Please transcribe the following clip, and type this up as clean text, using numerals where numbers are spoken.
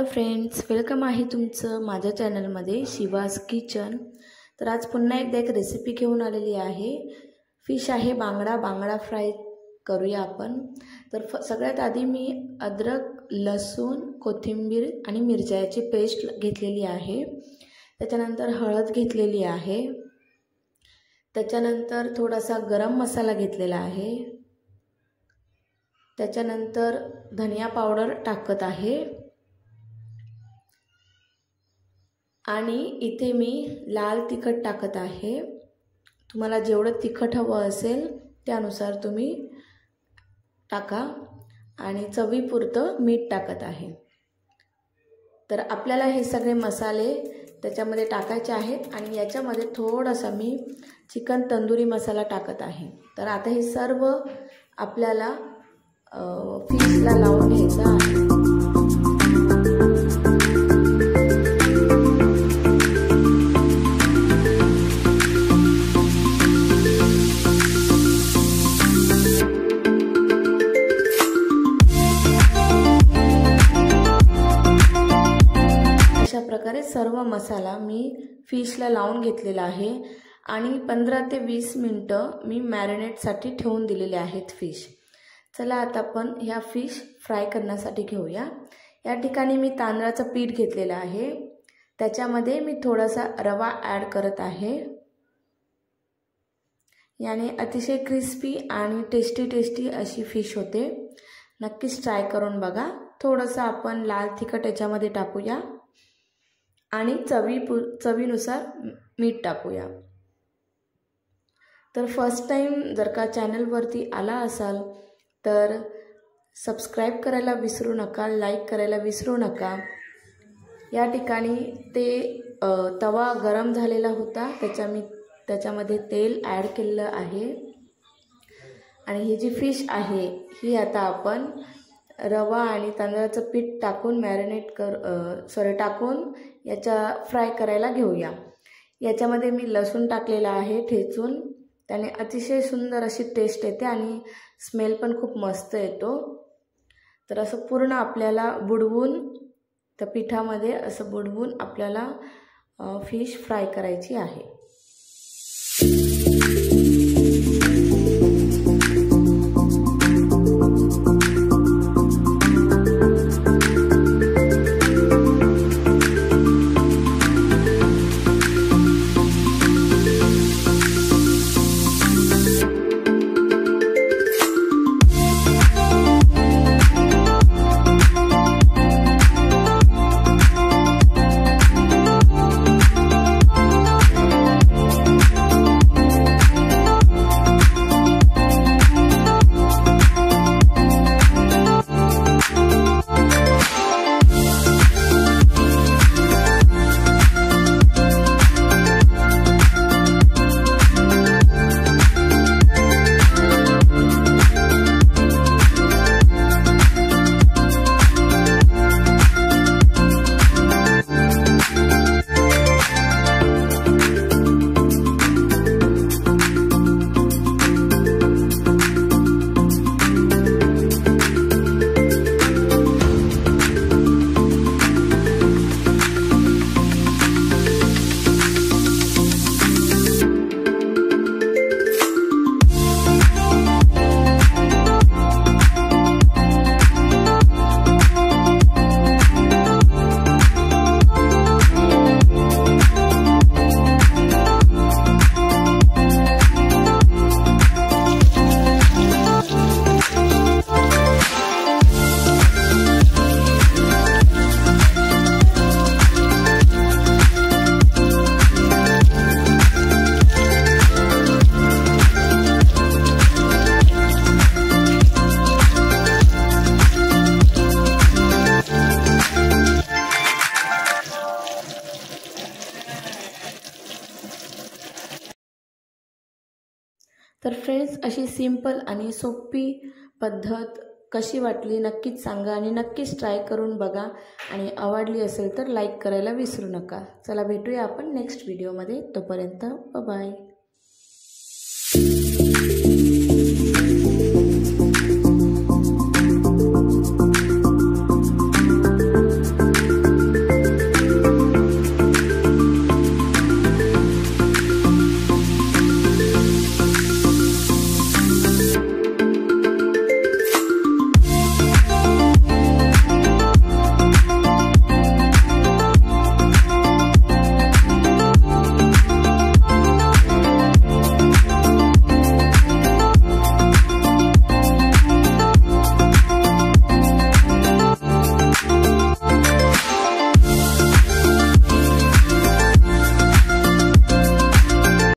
Hi friends, welcome आहे तुमचं माझ्या चॅनलमध्ये शिवाज किचन। तर आज पुन्हा एकदा एक रेसिपी घेऊन आलेली आहे। फिश आहे बांगडा फ्राय करूया आपण। तर सगळ्यात आधी मी अद्रक, लसूण, कोथिंबीर आणि मिरच्याची पेस्ट घेतलेली आहे। त्याच्यानंतर हळद घेतलेली आहे। त्याच्यानंतर थोडासा गरम मसाला घेतलेला आहे। त्याच्यानंतर धनिया पावडर टाकत आहे आणि इथे मी लाल तिखट टाकत आहे। तुम्हाला जेवढं तिखट हवं असेल त्यानुसार तुम्ही टाका आणि चवीपुरतं मीठ टाकत आहे। तर आपल्याला हे सगळे मसाले त्याच्यामध्ये टाकायचे आहेत आणि याच्यामध्ये थोडासा मी चिकन तंदुरी मसाला टाकत आहे। तर आता हे सर्व आपल्याला फिशला लावून घ्यायचं आहे। अशा प्रकारे सर्व मसाला मी फिशला लावून घेतलेला आहे आणि 15 ते 20 मिनिटं मी मॅरिनेटसाठी ठेवून दिलेले आहेत फिश। चला आता आपण ह्या फिश फ्राय करण्यासाठी घेऊया। या ठिकाणी मी तांदळाचं पीठ घेतलेलं आहे। त्याच्यामध्ये मी थोडासा रवा ॲड करत आहे। याने अतिशय क्रिस्पी आणि टेस्टी अशी फिश होते। नक्कीच ट्राय करून बघा। थोडंसं आपण लाल तिखट याच्यामध्ये टाकूया आणि चवीनुसार मीठ टाकूया। तर फर्स्ट टाइम जर का चॅनलवरती आला असाल तर सबस्क्राइब करायला विसरू नका, लाईक करायला विसरू नका। या ठिकाणी ते तवा गरम झालेला होता, त्याच्यामध्ये तेल ॲड केलेलं आहे आणि ही जी फिश आहे ही आता आपण रवा आणि तांदळाचं पीठ टाकून टाकून याच्या फ्राय करायला घेऊया। याच्यामध्ये मी लसूण टाकलेला आहे ठेचून, त्याने अतिशय सुंदर अशी टेस्ट येते आणि स्मेल पण खूप मस्त येतो। तर असं पूर्ण आपल्याला बुडवून त्या पिठामध्ये असं बुडवून आपल्याला फिश फ्राय करायची आहे। तर फ्रेंड्स, अशी सिंपल आणि सोपी पद्धत कशी वाटली नक्कीच सांगा आणि नक्कीच ट्राय करून बघा आणि आवडली असेल तर लाईक करायला विसरू नका। चला भेटूया आपण नेक्स्ट व्हिडिओमध्ये। तोपर्यंत बाय बाय।